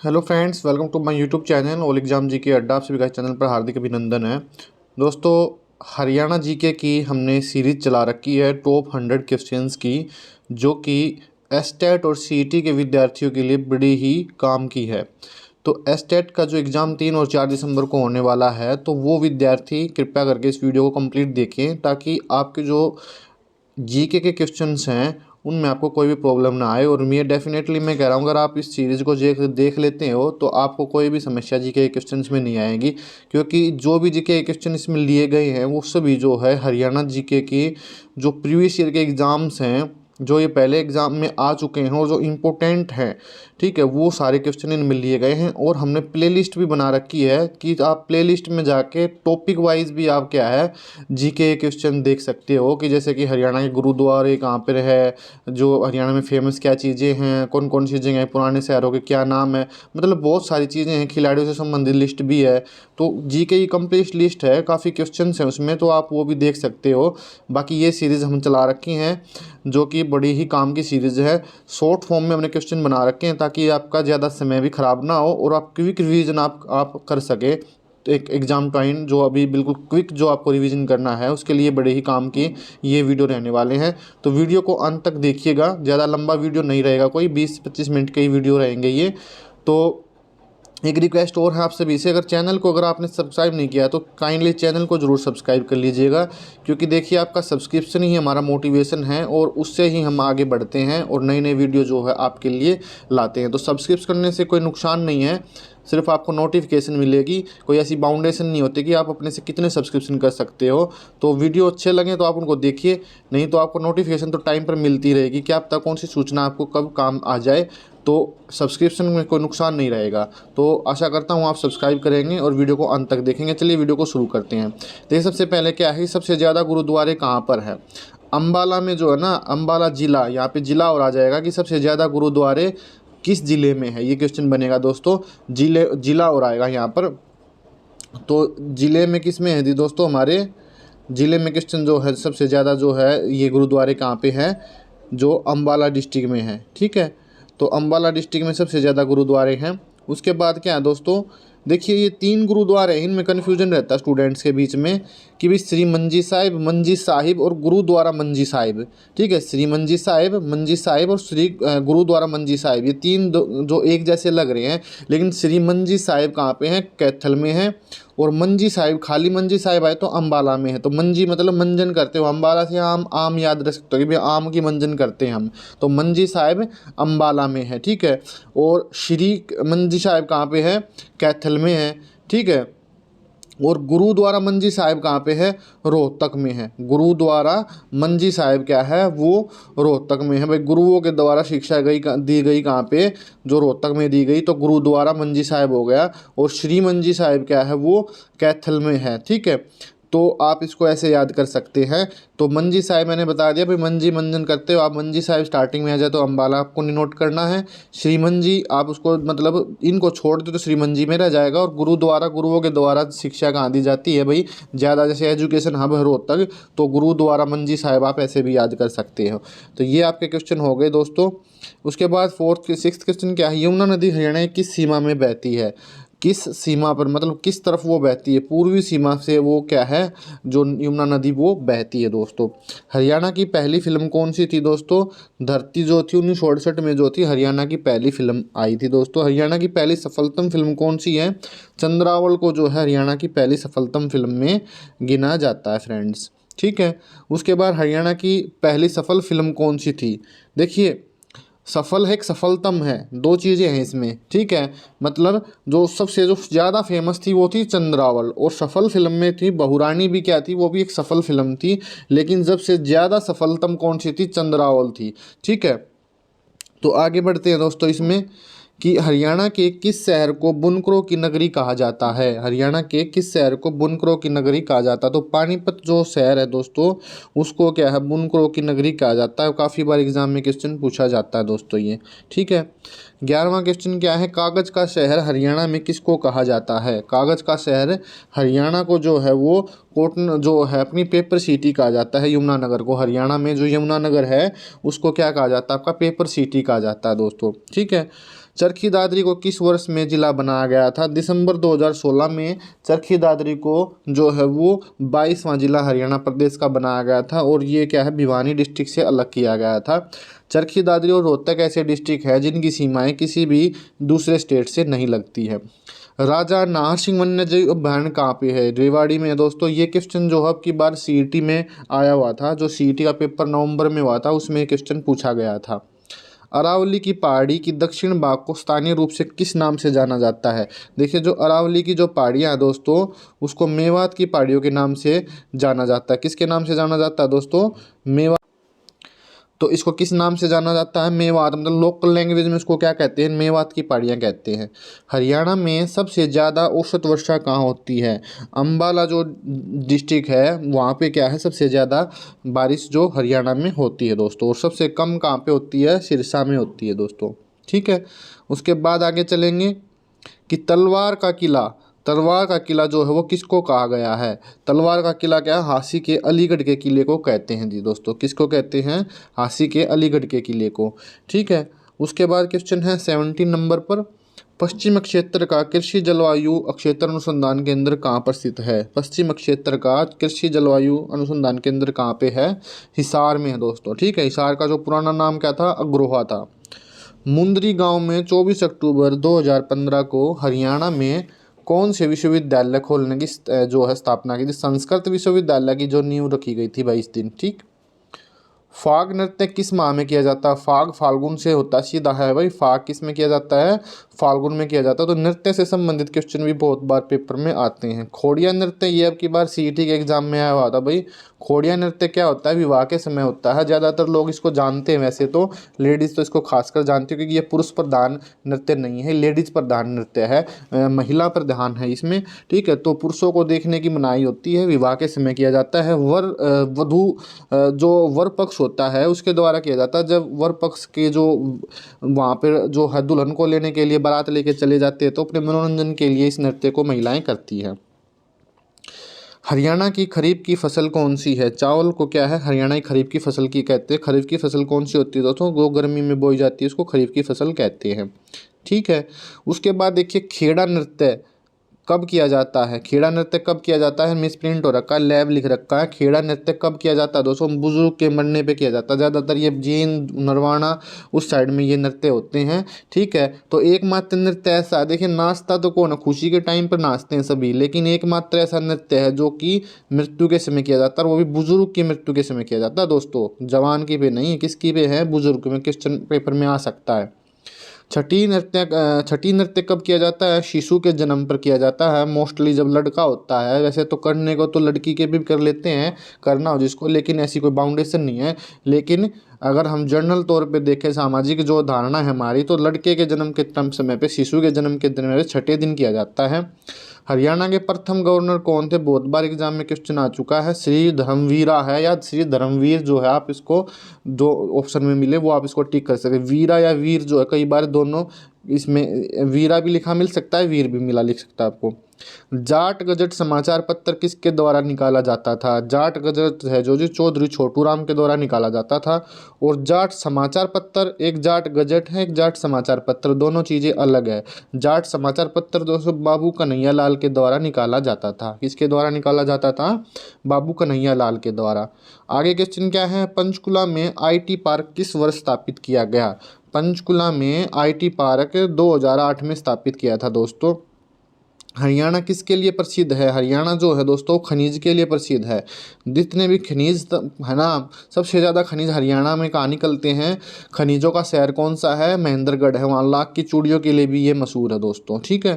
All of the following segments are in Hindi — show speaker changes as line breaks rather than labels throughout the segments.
Hello friends, welcome to my YouTube channel all exam GK Adda. आप सभी का चैनल पर हार्दिक अभिनंदन है। दोस्तों, हरियाणा जीके की हमने सीरीज़ चला रखी है टॉप 100 क्वेश्चंस की, जो कि एसटेट और सीईटी के विद्यार्थियों के लिए बड़ी ही काम की है। तो एसटेट का जो एग्ज़ाम 3 और 4 दिसंबर को होने वाला है, तो वो विद्यार्थी कृपया करके इस वीडियो को कंप्लीट देखें, ताकि आपके जो जीके के क्वेश्चंस हैं उनमें आपको कोई भी प्रॉब्लम ना आए। और मैं कह रहा हूँ, अगर आप इस सीरीज़ को देख लेते हो तो आपको कोई भी समस्या जीके के क्वेश्चंस में नहीं आएगी, क्योंकि जो भी जीके के क्वेश्चन इसमें लिए गए हैं वो सभी जो है हरियाणा जीके की जो प्रीवियस ईयर के एग्ज़ाम्स हैं, जो ये पहले एग्ज़ाम में आ चुके हैं और जो इम्पोर्टेंट हैं, ठीक है, वो सारे क्वेश्चन इनमें लिए गए हैं। और हमने प्लेलिस्ट भी बना रखी है कि आप प्लेलिस्ट में जाके टॉपिक वाइज भी आप क्या है जीके क्वेश्चन देख सकते हो, कि जैसे कि हरियाणा के गुरुद्वारे कहाँ पर है, जो हरियाणा में फेमस क्या चीज़ें हैं, कौन कौन सी जगह हैं, पुराने शहरों के क्या नाम है, मतलब बहुत सारी चीज़ें हैं। खिलाड़ियों से संबंधित लिस्ट भी है। तो जीके की कंप्लीट लिस्ट है, काफ़ी क्वेश्चन हैं उसमें, तो आप वो भी देख सकते हो। बाकी ये सीरीज़ हम चला रखी हैं, जो कि बड़ी ही काम की सीरीज़ है। शॉर्ट फॉर्म में हमने क्वेश्चन बना रखे हैं, ताकि आपका ज़्यादा समय भी ख़राब ना हो और आप क्विक रिवीजन आप कर सके। तो एक एग्ज़ाम टाइम जो अभी बिल्कुल क्विक जो आपको रिवीजन करना है, उसके लिए बड़े ही काम की ये वीडियो रहने वाले हैं। तो वीडियो को अंत तक देखिएगा, ज़्यादा लंबा वीडियो नहीं रहेगा, कोई 20-25 मिनट के ही वीडियो रहेंगे ये। तो एक रिक्वेस्ट और है आप सभी से, अगर आपने सब्सक्राइब नहीं किया तो काइंडली चैनल को ज़रूर सब्सक्राइब कर लीजिएगा, क्योंकि देखिए आपका सब्सक्रिप्शन ही हमारा मोटिवेशन है और उससे ही हम आगे बढ़ते हैं और नई नई वीडियो जो है आपके लिए लाते हैं। तो सब्सक्रिप्शन करने से कोई नुकसान नहीं है, सिर्फ आपको नोटिफिकेशन मिलेगी। कोई ऐसी बाउंडेशन नहीं होती कि आप अपने से कितने सब्सक्रिप्शन कर सकते हो। तो वीडियो अच्छे लगें तो आप उनको देखिए, नहीं तो आपको नोटिफिकेशन तो टाइम पर मिलती रहेगी, क्या पता कौन सी सूचना आपको कब काम आ जाए। तो सब्सक्रिप्शन में कोई नुकसान नहीं रहेगा। तो आशा करता हूँ आप सब्सक्राइब करेंगे और वीडियो को अंत तक देखेंगे। चलिए वीडियो को शुरू करते हैं। देखिए, सबसे पहले क्या है, सबसे ज़्यादा गुरुद्वारे कहाँ पर है। अम्बाला में जो है ना, अम्बाला ज़िला, यहाँ पे ज़िला और आ जाएगा कि सबसे ज़्यादा गुरुद्वारे किस ज़िले में है, ये क्वेश्चन बनेगा दोस्तों। ज़िला और आएगा यहाँ पर। तो ज़िले में किस में है जी दोस्तों, हमारे ज़िले में क्वेश्चन जो है सबसे ज़्यादा जो है ये गुरुद्वारे कहाँ पे है, जो अम्बाला डिस्ट्रिक्ट में है, ठीक है। तो अम्बाला डिस्ट्रिक्ट में सबसे ज़्यादा गुरुद्वारे हैं। उसके बाद क्या है दोस्तों, देखिए ये 3 गुरुद्वारे हैं, इनमें कन्फ्यूजन रहता है स्टूडेंट्स के बीच में कि भाई श्री मंजी साहिब और गुरुद्वारा मंजी साहिब, ठीक है। श्री मंजी साहिब और श्री गुरुद्वारा मंजी साहिब, ये 3 जो एक जैसे लग रहे हैं, लेकिन श्री मंजी साहिब कहाँ पे हैं, कैथल में है। और मंजी साहिब, खाली मंजी साहिब आए तो अम्बाला में है। तो मंजी मतलब मंजन करते हो, अम्बाला से आम याद रख सकते हो कि भाई आम की मंजन करते हैं हम। तो मंजी साहिब अम्बाला में है, ठीक है। और श्री मंजी साहिब कहाँ पे है, कैथल में है, ठीक है। और गुरुद्वारा मंजी साहिब कहाँ पे है, रोहतक में है। गुरुद्वारा मंजी साहिब क्या है, वो रोहतक में है। भाई गुरुओं के द्वारा शिक्षा दी गई कहाँ पे, जो रोहतक में दी गई, तो गुरुद्वारा मंजी साहिब हो गया। और श्री मंजी साहिब क्या है, वो कैथल में है, ठीक है। तो आप इसको ऐसे याद कर सकते हैं। तो मंजी साहिब मैंने बता दिया, भाई मंजी मंजन करते हो आप, मंजी साहिब स्टार्टिंग में आ जाए तो अम्बाला आपको नोट करना है। श्री मंजी आप उसको मतलब इनको छोड़ दो तो श्री मंजी में रह जाएगा। और गुरुद्वारा, गुरुओं के द्वारा शिक्षा कहाँ दी जाती है भाई, ज़्यादा जैसे एजुकेशन हब है रोहतक, तो गुरुद्वारा मंजी साहिब आप ऐसे भी याद कर सकते हो। तो ये आपके क्वेश्चन हो गए दोस्तों। उसके बाद 6th क्वेश्चन क्या है, यमुना नदी हरियाणा की किस सीमा में बहती है। किस सीमा पर मतलब किस तरफ वो बहती है, पूर्वी सीमा से वो क्या है, जो यमुना नदी वो बहती है दोस्तों। हरियाणा की पहली फिल्म कौन सी थी दोस्तों, धरती जो थी 1968 में जो थी हरियाणा की पहली फिल्म आई थी दोस्तों। हरियाणा की पहली सफलतम फिल्म कौन सी है, चंद्रावल को जो है हरियाणा की पहली सफलतम फिल्म में गिना जाता है फ्रेंड्स, ठीक है। उसके बाद हरियाणा की पहली सफल फिल्म कौन सी थी, देखिए सफल है, एक सफलतम है, 2 चीज़ें हैं इसमें, ठीक है। मतलब जो सबसे जो ज़्यादा फेमस थी वो थी चंद्रावल, और सफल फिल्म में थी बहुरानी भी क्या थी, वो भी एक सफल फिल्म थी, लेकिन सबसे ज़्यादा सफलतम कौन सी थी, चंद्रावल थी, ठीक है। तो आगे बढ़ते हैं दोस्तों इसमें कि हरियाणा के किस शहर को बुनकरों की नगरी कहा जाता है। हरियाणा के किस शहर को बुनकरों की नगरी कहा जाता है, तो पानीपत जो शहर है दोस्तों, उसको क्या है, बुनकरों की नगरी कहा जाता है। काफ़ी बार एग्जाम में क्वेश्चन पूछा जाता है दोस्तों ये, ठीक है। 11वां क्वेश्चन क्या है, कागज का शहर हरियाणा में किसको कहा जाता है। कागज का शहर हरियाणा को जो है वो कॉटन जो है अपनी पेपर सिटी कहा जाता है। यमुनानगर को, हरियाणा में जो यमुनानगर है उसको क्या कहा जाता है, आपका पेपर सिटी कहा जाता है दोस्तों। ठीक है। चरखी दादरी को किस वर्ष में जिला बनाया गया था। दिसंबर 2016 में चरखी दादरी को जो है वो 22वां जिला हरियाणा प्रदेश का बनाया गया था और ये क्या है, भिवानी डिस्ट्रिक्ट से अलग किया गया था। चरखी दादरी और रोहतक ऐसे डिस्ट्रिक्ट है जिनकी सीमाएं किसी भी दूसरे स्टेट से नहीं लगती है। राजा नाहर सिंह वन्यजीव अभयारण्य कहाँ पे है। रेवाड़ी में है दोस्तों। ये क्वेश्चन जो है अब की बार सीईटी में आया हुआ था, जो सीईटी का पेपर नवंबर में हुआ था उसमें ये क्वेश्चन पूछा गया था। अरावली की पहाड़ी की दक्षिण भाग को स्थानीय रूप से किस नाम से जाना जाता है। देखिए, जो अरावली की जो पहाड़ियाँ हैं दोस्तों, उसको मेवात की पहाड़ियों के नाम से जाना जाता है। किसके नाम से जाना जाता है दोस्तों, मेवात। तो इसको किस नाम से जाना जाता है, मेवात। मतलब लोकल लैंग्वेज में उसको क्या कहते हैं, मेवात की पहाड़ियाँ कहते हैं। हरियाणा में सबसे ज़्यादा औसत वर्षा कहाँ होती है। अम्बाला जो डिस्ट्रिक्ट है वहाँ पे क्या है, सबसे ज़्यादा बारिश जो हरियाणा में होती है दोस्तों। और सबसे कम कहाँ पे होती है, सिरसा में होती है दोस्तों। ठीक है। उसके बाद आगे चलेंगे कि तलवार का किला जो है वो किसको कहा गया है। तलवार का किला क्या है, हांसी के अलीगढ़ के किले को कहते हैं जी दोस्तों। किसको कहते हैं, हांसी के अलीगढ़ के किले को। ठीक है। उसके बाद क्वेश्चन है 17 नंबर पर, पश्चिम क्षेत्र का कृषि जलवायु क्षेत्र अनुसंधान केंद्र कहाँ पर स्थित है। पश्चिम क्षेत्र का कृषि जलवायु अनुसंधान केंद्र कहाँ पे है, हिसार में है दोस्तों। ठीक है। हिसार का जो पुराना नाम क्या था, अग्रोहा था। मुंदरी गांव में 24 अक्टूबर 2015 को हरियाणा में कौन से विश्वविद्यालय खोलने की जो है स्थापना की थी। संस्कृत विश्वविद्यालय की जो नींव रखी गई थी 22 दिन। ठीक। फाग नृत्य किस माह में किया जाता है। फाग फाल्गुन से होता सीधा है भाई। फाग किस में किया जाता है, फाल्गुन में किया जाता है। तो नृत्य से संबंधित क्वेश्चन भी बहुत बार पेपर में आते हैं। खोड़िया नृत्य ये अब की बार सीईटी के एग्जाम में आया हुआ था भाई। खोड़िया नृत्य क्या होता है, विवाह के समय होता है। ज़्यादातर लोग इसको जानते हैं, वैसे तो लेडीज़ तो इसको खासकर जानती है क्योंकि ये पुरुष प्रधान नृत्य नहीं है, लेडीज़ प्रधान नृत्य है, महिला प्रधान है इसमें। ठीक है। तो पुरुषों को देखने की मनाही होती है, विवाह के समय किया जाता है। वधू जो वर पक्ष होता है उसके द्वारा किया जाता है। जब वर पक्ष के जो वहाँ पर जो है दुल्हन को लेने के लिए बारात लेके चले जाते हैं तो अपने मनोरंजन के लिए इस नृत्य को महिलाएं करती हैं। हरियाणा की खरीफ की फसल कौन सी है। चावल को क्या है, हरियाणा की खरीफ की फसल की कहते हैं। खरीफ की फसल कौन सी होती है दोस्तों, वो गर्मी में बोई जाती है, उसको खरीफ की फसल कहते हैं। ठीक है। उसके बाद देखिए, खेड़ा नृत्य कब किया जाता है। खेड़ा नृत्य कब किया जाता है, मिस प्रिंट हो रखा है, लैब लिख रखा है। खेड़ा नृत्य कब किया जाता है दोस्तों, बुजुर्ग के मरने पे किया जाता है। ज़्यादातर ये जैन नरवाना उस साइड में ये नृत्य होते हैं। ठीक है। तो एकमात्र नृत्य ऐसा है, देखिए नाचता तो कौन है, खुशी के टाइम पर नाचते हैं सभी, लेकिन एकमात्र ऐसा नृत्य है जो कि मृत्यु के समय किया जाता है, और वो भी बुजुर्ग की मृत्यु के समय किया जाता है दोस्तों। जवान की पे नहीं, किसकी पे है, बुजुर्ग में। क्वेश्चन पेपर में आ सकता है। छठी नृत्य कब किया जाता है, शिशु के जन्म पर किया जाता है। मोस्टली जब लड़का होता है, वैसे तो करने को तो लड़की के भी कर लेते हैं, करना हो जिसको, लेकिन ऐसी कोई बाउंडेशन नहीं है। लेकिन अगर हम जनरल तौर पे देखें, सामाजिक जो धारणा है हमारी, तो लड़के के जन्म के समय पे, शिशु के जन्म के दिन में छठे दिन किया जाता है। हरियाणा के प्रथम गवर्नर कौन थे, बहुत बार एग्जाम में क्वेश्चन आ चुका है। श्री धर्मवीरा है या श्री धर्मवीर जो है, आप इसको दो ऑप्शन में मिले वो आप इसको टिक कर सकते हैं। वीरा या वीर जो है, कई बार दोनों इसमें वीरा भी लिखा मिल सकता है, वीर भी मिला लिख सकता है आपको। जाट गजट समाचार पत्र किसके द्वारा निकाला जाता था। जाट गजट है जो चौधरी छोटू राम के द्वारा निकाला जाता था। और जाट समाचार पत्र, एक जाट गजट है, एक जाट समाचार पत्र, दोनों चीज़ें अलग है। जाट समाचार पत्र दोस्तों बाबू कन्हैया लाल के द्वारा निकाला जाता था। किसके द्वारा निकाला जाता था, बाबू कन्हैया लाल के द्वारा। आगे क्वेश्चन क्या है, पंचकुला में IT पार्क किस वर्ष स्थापित किया गया। पंचकुला में IT पार्क 2008 में स्थापित किया था दोस्तों। हरियाणा किसके लिए प्रसिद्ध है, हरियाणा जो है दोस्तों खनिज के लिए प्रसिद्ध है। जितने भी खनिज है ना, सबसे ज़्यादा खनिज हरियाणा में कहाँ निकलते हैं। खनिजों का शहर कौन सा है, महेंद्रगढ़ है, वहाँ लाख की चूड़ियों के लिए भी ये मशहूर है दोस्तों। ठीक है।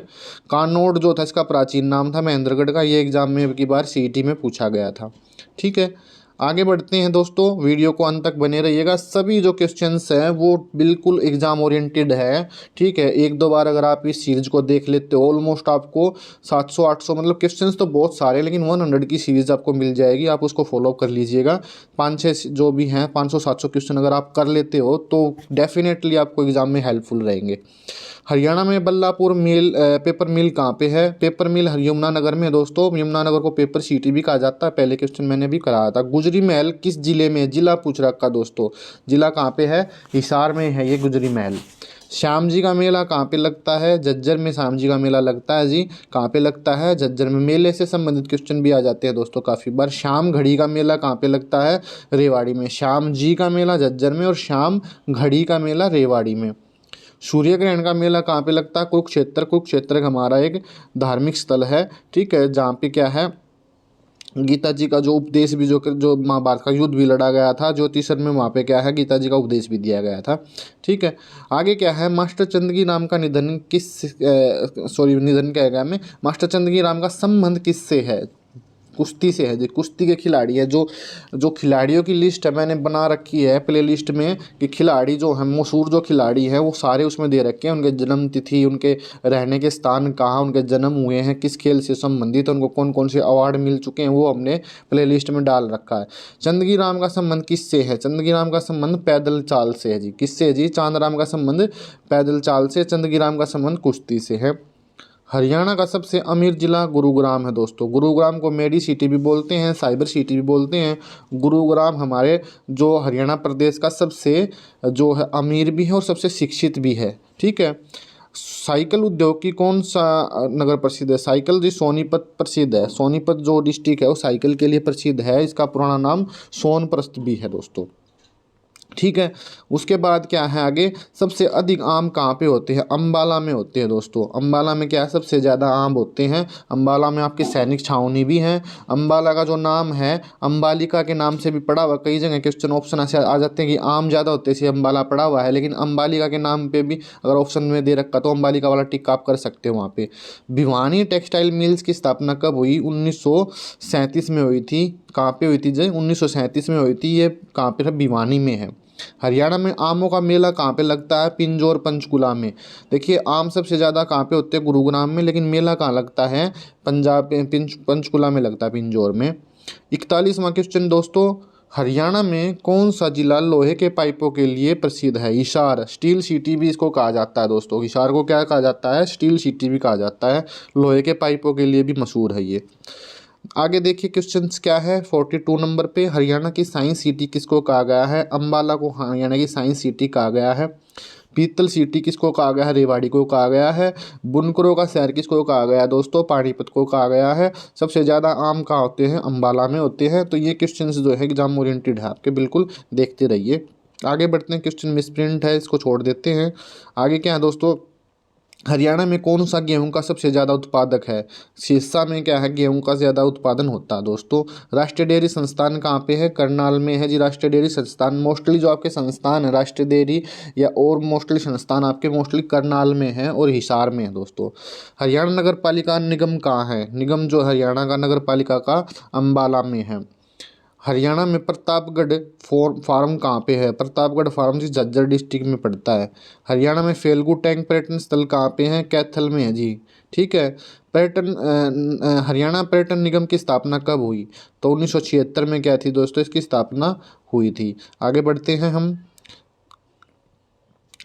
कानोड जो था इसका प्राचीन नाम था महेंद्रगढ़ का, ये एग्जाम में की बार CET में पूछा गया था। ठीक है। आगे बढ़ते हैं दोस्तों, वीडियो को अंत तक बने रहिएगा। सभी जो क्वेश्चंस हैं वो बिल्कुल एग्जाम ओरिएंटेड है, ठीक है। एक दो बार अगर आप इस सीरीज को देख लेते हो, ऑलमोस्ट आपको 700-800 मतलब क्वेश्चंस तो बहुत सारे, लेकिन 100 की सीरीज आपको मिल जाएगी। आप उसको फॉलो कर लीजिएगा। 5-6 जो भी हैं 500-700 क्वेश्चन अगर आप कर लेते हो तो डेफिनेटली आपको एग्जाम में हेल्पफुल रहेंगे। हरियाणा में बल्लापुर मिल पेपर मिल कहाँ पे है? पेपर मिल यमुनानगर में है दोस्तों। यमुनानगर को पेपर सिटी भी कहा जाता है, पहले क्वेश्चन मैंने भी कराया था। गुजरी महल किस जिले में है? जिला पूछ रखा दोस्तों, जिला कहाँ पे है? हिसार में है ये गुजरी महल। श्याम जी का मेला कहाँ पे लगता है? झज्जर में श्याम जी का मेला लगता है जी। कहाँ पे लगता है? झज्जर में। मेले से संबंधित क्वेश्चन भी आ जाते हैं दोस्तों काफ़ी बार। श्याम घड़ी का मेला कहाँ पे लगता है? रेवाड़ी में। श्याम जी का मेला झज्जर में और श्याम घड़ी का मेला रेवाड़ी में। सूर्य ग्रहण का मेला कहाँ पे लगता है? कुरुक्षेत्र। कुरुक्षेत्र हमारा एक धार्मिक स्थल है, ठीक है, जहाँ पे क्या है, गीता जी का जो उपदेश भी जो महाभारत का युद्ध भी लड़ा गया था, ज्योतिषर में वहाँ पे क्या है, गीता जी का उपदेश भी दिया गया था, ठीक है। आगे क्या है, मास्टर चंदगी राम का निधन निधन क्या है में, मास्टर चंदगी राम का संबंध किससे है? कुश्ती से है जी। कुश्ती के खिलाड़ी है, जो खिलाड़ियों की लिस्ट है मैंने बना रखी है प्ले लिस्ट में, कि खिलाड़ी जो है मशहूर जो खिलाड़ी हैं वो सारे उसमें दे रखे हैं, उनके जन्म तिथि, उनके रहने के स्थान, कहाँ उनके जन्म हुए हैं, किस खेल से संबंधित, उनको कौन कौन से अवार्ड मिल चुके हैं, वो हमने प्ले लिस्ट में डाल रखा है। चंदगी राम का संबंध किससे है? चंदगी राम का संबंध पैदल चाल से है जी। किससे है जी? चांद राम का संबंध पैदल चाल से, चंदगी राम का संबंध कुश्ती से है। हरियाणा का सबसे अमीर जिला गुरुग्राम है दोस्तों। गुरुग्राम को मेडी सिटी भी बोलते हैं, साइबर सिटी भी बोलते हैं। गुरुग्राम हमारे जो हरियाणा प्रदेश का सबसे जो है अमीर भी है और सबसे शिक्षित भी है, ठीक है। साइकिल उद्योग की कौन सा नगर प्रसिद्ध है? साइकिल जी सोनीपत प्रसिद्ध है। सोनीपत जो डिस्ट्रिक्ट है वो साइकिल के लिए प्रसिद्ध है। इसका पुराना नाम सोनप्रस्थ भी है दोस्तों, ठीक है। उसके बाद क्या है आगे, सबसे अधिक आम कहाँ पे होते हैं? अंबाला में होते हैं दोस्तों। अंबाला में क्या है, सबसे ज़्यादा आम होते हैं। अंबाला में आपके सैनिक छावनी भी हैं। अंबाला का जो नाम है अंबालिका के नाम से भी पड़ा हुआ, कई जगह क्वेश्चन ऑप्शन ऐसे आ जाते हैं कि आम ज़्यादा होते हैं, अंबाला पड़ा हुआ है, लेकिन अंबालिका के नाम पे भी अगर ऑप्शन में दे रखा तो अंबालिका वाला टिक आप कर सकते हो वहाँ पे। भिवानी टेक्सटाइल मिल्स की स्थापना कब हुई? 1937 में हुई थी। कहाँ पे हुई थी जी? 1937 में हुई थी। ये कहाँ पे है? भिवानी में है। हरियाणा में आमों का मेला कहाँ पे लगता है? पिंजौर पंचकुला में। देखिए आम सबसे ज़्यादा कहाँ पे होते हैं? गुरुग्राम में, लेकिन मेला कहाँ लगता है? पंजाब पंचकुला में लगता है, पिंजौर में। 41वां क्वेश्चन दोस्तों, हरियाणा में कौन सा जिला लोहे के पाइपों के लिए प्रसिद्ध है? हिसार। स्टील सिटी भी इसको कहा जाता है दोस्तों। हिसार को क्या कहा जाता है? स्टील सिटी भी कहा जाता है। लोहे के पाइपों के लिए भी मशहूर है ये। आगे देखिए क्वेश्चंस क्या है 42 नंबर पे, हरियाणा की साइंस सिटी किसको कहा गया है? अंबाला को हरियाणा की साइंस सिटी कहा गया है। पीतल सिटी किसको कहा गया है? रेवाड़ी को कहा गया है। बुनकरों का शहर किसको कहा गया है दोस्तों? पानीपत को कहा गया है। सबसे ज़्यादा आम कहाँ होते हैं? अंबाला में होते हैं। तो ये क्वेश्चंस जो है एग्जाम ओरिएंटेड है आपके, बिल्कुल देखते रहिए। आगे बढ़ते हैं, क्वेश्चन मिसप्रिंट है, इसको छोड़ देते हैं। आगे क्या है दोस्तों, हरियाणा में कौन सा गेहूं का सबसे ज़्यादा उत्पादक है? सिरसा में क्या है, गेहूं का ज़्यादा उत्पादन होता है दोस्तों। राष्ट्रीय डेयरी संस्थान कहाँ पे है? करनाल में है जी राष्ट्रीय डेयरी संस्थान। मोस्टली जो आपके संस्थान है राष्ट्रीय डेयरी या और मोस्टली संस्थान आपके मोस्टली करनाल में है और हिसार में है दोस्तों। हरियाणा नगर पालिका निगम कहाँ है? निगम जो हरियाणा का नगर पालिका का अम्बाला में है। हरियाणा में प्रतापगढ़ फार्म कहाँ पे है? प्रतापगढ़ फार्म जी झज्जर डिस्ट्रिक्ट में पड़ता है। हरियाणा में फेलगू टैंक पर्यटन स्थल कहाँ पे है? कैथल में है जी, ठीक है। हरियाणा पर्यटन निगम की स्थापना कब हुई? तो 1976 में क्या थी दोस्तों, इसकी स्थापना हुई थी। आगे बढ़ते हैं हम,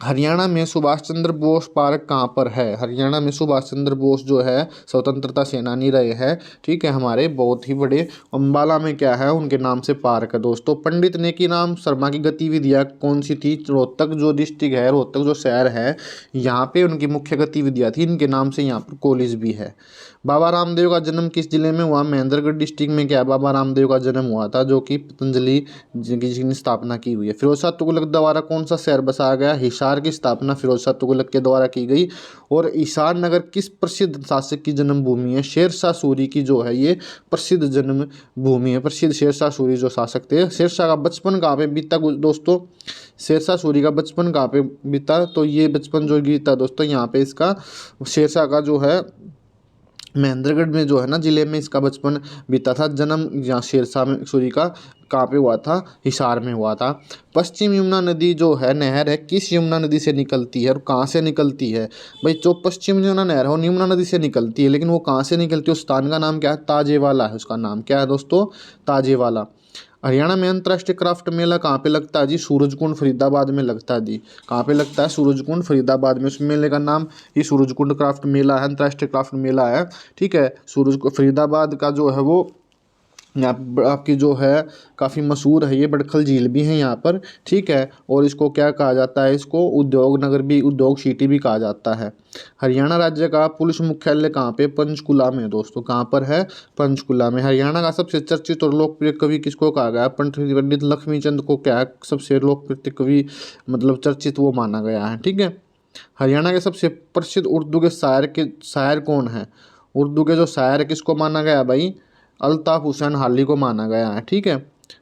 हरियाणा में सुभाष चंद्र बोस पार्क कहाँ पर है? हरियाणा में सुभाष चंद्र बोस जो है स्वतंत्रता सेनानी रहे हैं, ठीक है, हमारे बहुत ही बड़े। अम्बाला में क्या है, उनके नाम से पार्क है दोस्तों। पंडित नेकीराम शर्मा की गतिविधियाँ कौन सी थी? रोहतक जो डिस्ट्रिक्ट है, रोहतक जो शहर है, यहाँ पे उनकी मुख्य गतिविधियाँ थी, इनके नाम से यहाँ पर कॉलेज भी है। बाबा रामदेव का जन्म किस जिले में हुआ? महेंद्रगढ़ डिस्ट्रिक्ट में क्या बाबा रामदेव का जन्म हुआ था, जो कि पतंजलि जी ने स्थापना की हुई है। फिरोज शाह तुगलक द्वारा कौन सा शहर बसाया गया? हिसार की स्थापना फिरोज शाह तुगलक के द्वारा की गई। और हिसार नगर किस प्रसिद्ध शासक की जन्मभूमि है? शेरशाह सूरी की जो है ये प्रसिद्ध जन्म भूमि है। प्रसिद्ध शेरशाह सूरी जो शासक थे। शेरशाह का बचपन कहाँ पे बीता दोस्तों? शेरशाह सूरी का बचपन कहाँ पे बीता? तो ये बचपन जो बीता दोस्तों यहाँ पे इसका शेरशाह का जो है महेंद्रगढ़ में जो है ना ज़िले में इसका बचपन बीता था। जन्म यहाँ शेरशाह में सूरी का कहाँ पे हुआ था, हिसार में हुआ था। पश्चिम यमुना नदी जो है नहर है किस यमुना नदी से निकलती है और कहाँ से निकलती है? भाई जो पश्चिम यमुना नहर है वो यमुना नदी से निकलती है, लेकिन वो कहाँ से निकलती है? उस स्थान का नाम क्या है? ताजेवाला है उसका नाम। क्या है दोस्तों? ताजेवाला। हरियाणा में अंतर्राष्ट्रीय क्राफ्ट मेला कहाँ पे लगता है जी? सूरजकुंड फरीदाबाद में लगता है जी। कहाँ पे लगता है? सूरजकुंड फरीदाबाद में। उस मेले का नाम ये सूरजकुंड क्राफ्ट मेला है, अंतर्राष्ट्रीय क्राफ्ट मेला है। ठीक है, फरीदाबाद का जो है वो यहाँ आपकी जो है काफ़ी मशहूर है, ये बड़खल झील भी है यहाँ पर। ठीक है, और इसको क्या कहा जाता है? इसको उद्योग नगर भी, उद्योग सिटी भी कहा जाता है। हरियाणा राज्य का पुलिस मुख्यालय कहाँ पे? पंचकुला में दोस्तों। कहाँ पर है? पंचकुला में। हरियाणा का सबसे चर्चित और लोकप्रिय कवि किसको कहा गया? पंडित लक्ष्मीचंद को क्या है सबसे लोकप्रिय कवि, मतलब चर्चित वो माना गया है। ठीक है, हरियाणा के सबसे प्रसिद्ध उर्दू के शायर कौन है? उर्दू के जो शायर है किसको माना गया भाई? अल्ताफ हुसैन हाली को माना गया है। ठीक है,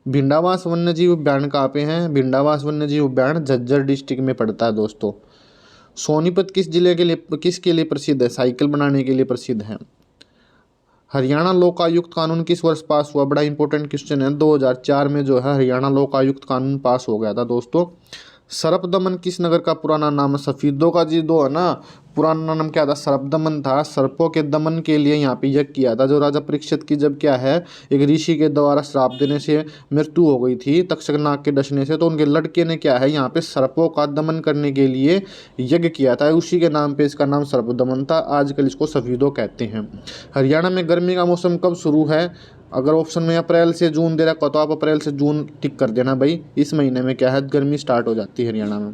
भिंडावास वन्यजीव उद्यान कहाँ पे है? भिंडावास वन्यजीव उद्यान झज्जर डिस्ट्रिक्ट में पड़ता है दोस्तों। सोनीपत किस जिले के लिए, किसके लिए प्रसिद्ध है? साइकिल बनाने के लिए प्रसिद्ध है। हरियाणा लोकायुक्त कानून किस वर्ष पास हुआ? बड़ा इंपॉर्टेंट क्वेश्चन है। 2004 में जो है हरियाणा लोकायुक्त कानून पास हो गया था दोस्तों। सर्पदमन किस नगर का पुराना नाम है? सफीदों का जी दो है ना, पुराना नाम क्या था? सर्पदमन था। सर्पों के दमन के लिए यहाँ पे यज्ञ किया था। जो राजा परीक्षित की जब क्या है एक ऋषि के द्वारा श्राप देने से मृत्यु हो गई थी तक्षक नाग के डसने से, तो उनके लड़के ने क्या है यहाँ पे सर्पों का दमन करने के लिए यज्ञ किया था। उसी के नाम पे इसका नाम सर्पदमन था। आजकल इसको सफीदों कहते हैं। हरियाणा में गर्मी का मौसम कब शुरू है? अगर ऑप्शन में अप्रैल से जून दे रखा तो आप अप्रैल से जून टिक कर देना भाई। इस महीने में क्या है गर्मी स्टार्ट हो जाती है हरियाणा में।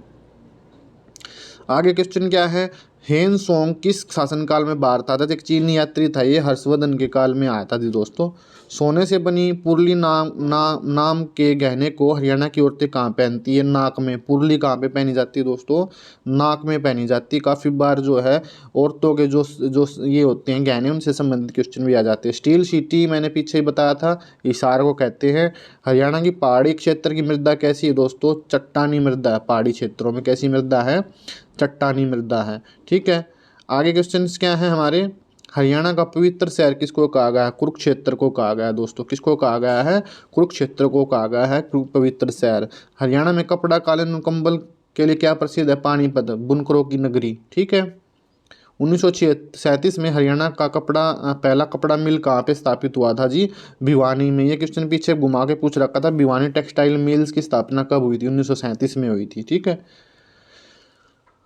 आगे क्वेश्चन क्या है? हेन सोंग किस शासनकाल में बाहर था? एक चीनी यात्री था, ये हर्षवर्धन के काल में आया था जी दोस्तों। सोने से बनी पुरली नाम के गहने को हरियाणा की औरतें कहाँ पहनती है? नाक में। पुरली कहाँ पे पहनी जाती है दोस्तों? नाक में पहनी जाती है। काफ़ी बार जो है औरतों के जो जो ये होते हैं गहने उनसे संबंधित क्वेश्चन भी आ जाते हैं। स्टील सिटी मैंने पीछे ही बताया था, हिसार को कहते हैं। हरियाणा की पहाड़ी क्षेत्र की मृदा कैसी है दोस्तों? चट्टानी मृदा है। पहाड़ी क्षेत्रों में कैसी मृदा है? चट्टानी मृदा है। ठीक है, आगे क्वेश्चन क्या है हमारे? हरियाणा का पवित्र शहर किसको कहा गया है? कुरुक्षेत्र को कहा गया है दोस्तों। किसको कहा गया है? कुरुक्षेत्र को कहा गया है पवित्र शहर। हरियाणा में कपड़ा कालीन और कंबल के लिए क्या प्रसिद्ध है? पानीपत, बुनकरों की नगरी। ठीक है, 1937 में हरियाणा का पहला कपड़ा मिल कहाँ पे स्थापित हुआ था जी? भिवानी में। ये क्वेश्चन पीछे घुमा के पूछ रखा था। भिवानी टेक्सटाइल मिल्स की स्थापना कब हुई थी? 1937 में हुई थी। ठीक है,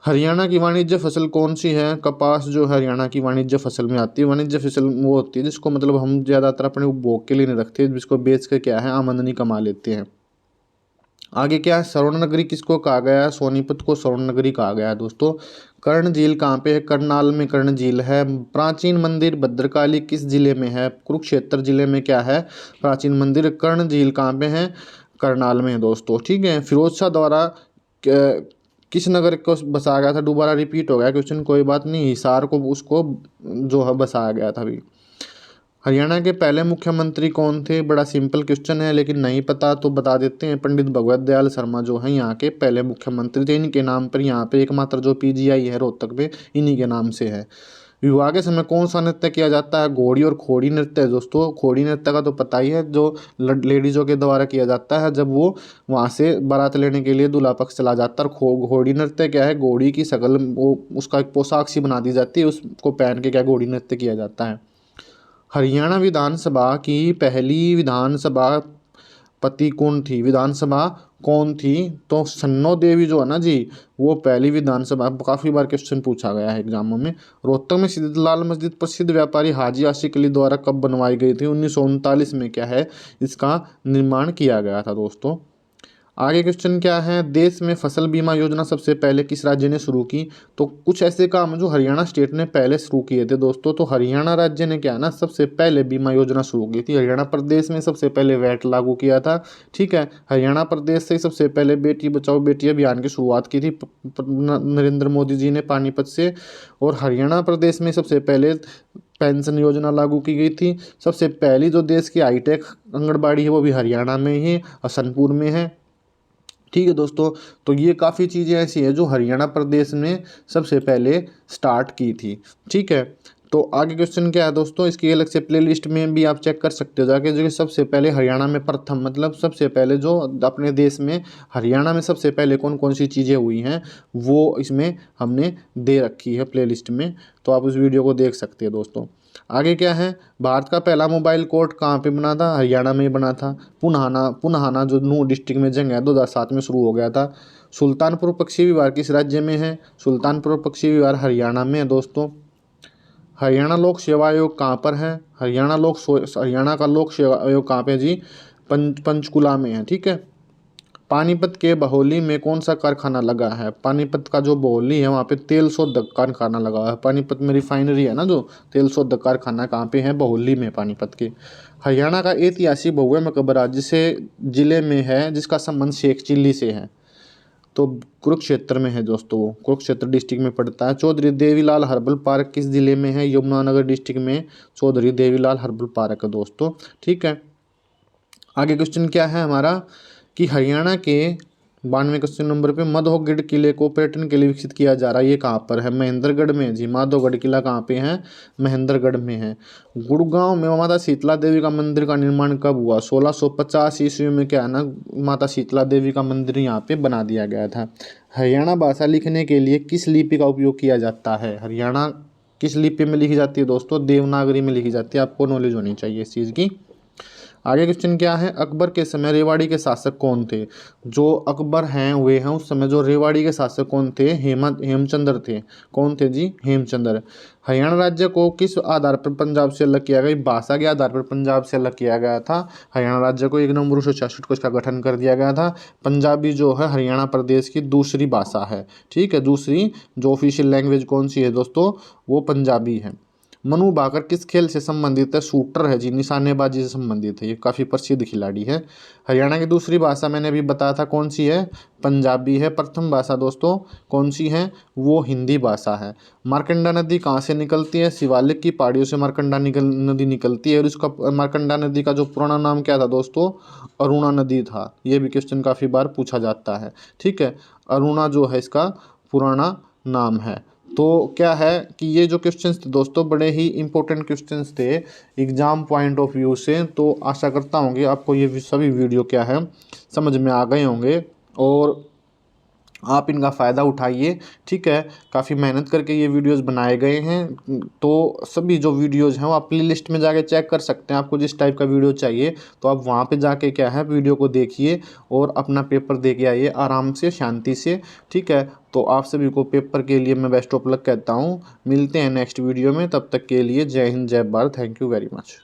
हरियाणा की वाणिज्य फसल कौन सी है? कपास जो हरियाणा की वाणिज्य फसल में आती है। वाणिज्य फसल वो होती है जिसको मतलब हम ज़्यादातर अपने उपभोग के लिए नहीं रखते, जिसको बेच के क्या है आमदनी कमा लेते हैं। आगे क्या है? स्वर्ण नगरी किसको कहा गया है? सोनीपत को स्वर्ण नगरी कहा गया है दोस्तों। कर्ण झील कहाँ पे है? करनाल में कर्ण झील है। प्राचीन मंदिर भद्रकाली किस जिले में है? कुरुक्षेत्र जिले में क्या है? प्राचीन मंदिर। कर्ण झील कहाँ पे है? करनाल में है दोस्तों। ठीक है, फिरोज शाह द्वारा किस नगर को बसाया गया था? दोबारा रिपीट हो गया क्वेश्चन, कोई बात नहीं। हिसार को उसको जो है बसाया गया था अभी। हरियाणा के पहले मुख्यमंत्री कौन थे? बड़ा सिंपल क्वेश्चन है, लेकिन नहीं पता तो बता देते हैं। पंडित भगवत दयाल शर्मा जो हैं यहाँ के पहले मुख्यमंत्री थे। इनके नाम पर यहाँ पे एकमात्र जो पीजीआई है रोहतक में इन्हीं के नाम से है। विवाह के समय कौन सा नृत्य किया जाता है? घोड़ी और खोड़ी नृत्य है दोस्तों। खोड़ी नृत्य का तो पता ही है, जो लेडीज़ों के द्वारा किया जाता है जब वो वहाँ से बारात लेने के लिए दूल्हा पक्ष चला जाता है। और घोड़ी नृत्य क्या है? घोड़ी की शकल वो उसका एक पोशाक सी बना दी जाती है, उसको पहन के क्या घोड़ी नृत्य किया जाता है। हरियाणा विधानसभा की पहली विधानसभा पति कौन थी? विधानसभा कौन थी? तो सन्नो देवी जो है ना जी, वो पहली विधानसभा। काफ़ी बार क्वेश्चन पूछा गया है एग्जामों में। रोहतक में सिद्धलाल मस्जिद प्रसिद्ध व्यापारी हाजी आशिक अली द्वारा कब बनवाई गई थी? 1939 में क्या है इसका निर्माण किया गया था दोस्तों। आगे क्वेश्चन क्या है? देश में फसल बीमा योजना सबसे पहले किस राज्य ने शुरू की? तो कुछ ऐसे काम जो हरियाणा स्टेट ने पहले शुरू किए थे दोस्तों। तो हरियाणा राज्य ने क्या है ना सबसे पहले बीमा योजना शुरू की थी। हरियाणा प्रदेश में सबसे पहले वैट लागू किया था। ठीक है, हरियाणा प्रदेश से सबसे पहले बेटी बचाओ बेटी अभियान की शुरुआत की थी नरेंद्र मोदी जी ने पानीपत से। और हरियाणा प्रदेश में सबसे पहले पेंशन योजना लागू की गई थी। सबसे पहली जो देश की हाईटेक आंगनबाड़ी है वो भी हरियाणा में ही हसनपुर में है। ठीक है दोस्तों, तो ये काफ़ी चीज़ें ऐसी हैं जो हरियाणा प्रदेश ने सबसे पहले स्टार्ट की थी। ठीक है, तो आगे क्वेश्चन क्या है दोस्तों, इसकी अलग से प्लेलिस्ट में भी आप चेक कर सकते हो जाके, जो कि सबसे पहले हरियाणा में प्रथम, मतलब सबसे पहले जो अपने देश में हरियाणा में सबसे पहले कौन कौन सी चीज़ें हुई हैं वो इसमें हमने दे रखी है प्लेलिस्ट में। तो आप उस वीडियो को देख सकते हो दोस्तों। आगे क्या है, भारत का पहला मोबाइल कोर्ट कहाँ पे बना था, हरियाणा में ही बना था। पुन्हाना जो नूंह डिस्ट्रिक्ट में जंग है 2007 में शुरू हो गया था। सुल्तानपुर पक्षी विहार किस राज्य में है, सुल्तानपुर पक्षी विहार हरियाणा में है दोस्तों। हरियाणा लोक सेवा आयोग कहाँ पर है, हरियाणा का लोक सेवा आयोग कहाँ पे जी, पंचकुला में है, ठीक है। पानीपत के बहौली में कौन सा कारखाना लगा है, पानीपत का जो बहौली है वहाँ पे तेल शोधक कारखाना लगा है। पानीपत में रिफाइनरी है ना, जो तेल शोधक कारखाना कहाँ पे है, बहौली में, पानीपत के। हरियाणा का ऐतिहासिक बहुआ मकबरा जिसे जिले में है, जिसका संबंध शेख चिल्ली से है, तो कुरुक्षेत्र में है दोस्तों, वो कुरुक्षेत्र डिस्ट्रिक्ट में पड़ता है। चौधरी देवीलाल हर्बल पार्क किस जिले में है, यमुनानगर डिस्ट्रिक्ट में चौधरी देवीलाल हर्बल पार्क है दोस्तों, ठीक है। आगे क्वेश्चन क्या है हमारा कि हरियाणा के 92 क्वेश्चन नंबर पे माधोगढ़ किले को पर्यटन के लिए विकसित किया जा रहा है, ये कहाँ पर है, महेंद्रगढ़ में जी। माधोगढ़ किला कहाँ पे है, महेंद्रगढ़ में है। गुड़गांव में माता शीतला देवी का मंदिर का निर्माण कब हुआ, 1650 ईस्वी में क्या है ना, माता शीतला देवी का मंदिर यहाँ पे बना दिया गया था। हरियाणा भाषा लिखने के लिए किस लिपि का उपयोग किया जाता है, हरियाणा किस लिपि में लिखी जाती है दोस्तों, देवनागरी में लिखी जाती है, आपको नॉलेज होनी चाहिए इस चीज़ की। आगे क्वेश्चन क्या है, अकबर के समय रेवाड़ी के शासक कौन थे, जो अकबर हैं वे हैं उस समय जो रेवाड़ी के शासक कौन थे, हेमचंद्र थे। कौन थे जी, हेमचंद्र। हरियाणा राज्य को किस आधार पर पंजाब से अलग किया गया, भाषा के आधार पर पंजाब से अलग किया गया था। हरियाणा राज्य को 1 नवंबर 1966 को इसका गठन कर दिया गया था। पंजाबी जो है हरियाणा प्रदेश की दूसरी भाषा है, ठीक है। दूसरी जो ऑफिशियल लैंग्वेज कौन सी है दोस्तों, वो पंजाबी है। मनु भाकर किस खेल से संबंधित है, शूटर है जी, निशानेबाजी से संबंधित है, ये काफ़ी प्रसिद्ध खिलाड़ी है। हरियाणा की दूसरी भाषा मैंने अभी बताया था कौन सी है, पंजाबी है। प्रथम भाषा दोस्तों कौन सी है, वो हिंदी भाषा है। मार्कंडा नदी कहाँ से निकलती है, शिवालिक की पहाड़ियों से मार्कंडा नदी निकलती है, और इसका मार्कंडा नदी का जो पुराना नाम क्या था दोस्तों, अरुणा नदी था। ये भी क्वेश्चन काफ़ी बार पूछा जाता है, ठीक है। अरुणा जो है इसका पुराना नाम है। तो क्या है कि ये जो क्वेश्चंस थे दोस्तों बड़े ही इंपॉर्टेंट क्वेश्चंस थे एग्जाम पॉइंट ऑफ व्यू से। तो आशा करता हूँ कि आपको ये सभी वीडियो क्या है समझ में आ गए होंगे और आप इनका फ़ायदा उठाइए, ठीक है। काफ़ी मेहनत करके ये वीडियोस बनाए गए हैं, तो सभी जो वीडियोस हैं वो आप प्ले लिस्ट में जाके चेक कर सकते हैं। आपको जिस टाइप का वीडियो चाहिए तो आप वहाँ पे जाके क्या है वीडियो को देखिए और अपना पेपर दे के आइए आराम से, शांति से, ठीक है। तो आप सभी को पेपर के लिए मैं बेस्ट ऑफ लक कहता हूँ। मिलते हैं नेक्स्ट वीडियो में, तब तक के लिए जय हिंद, जय Bharat, thank you very much.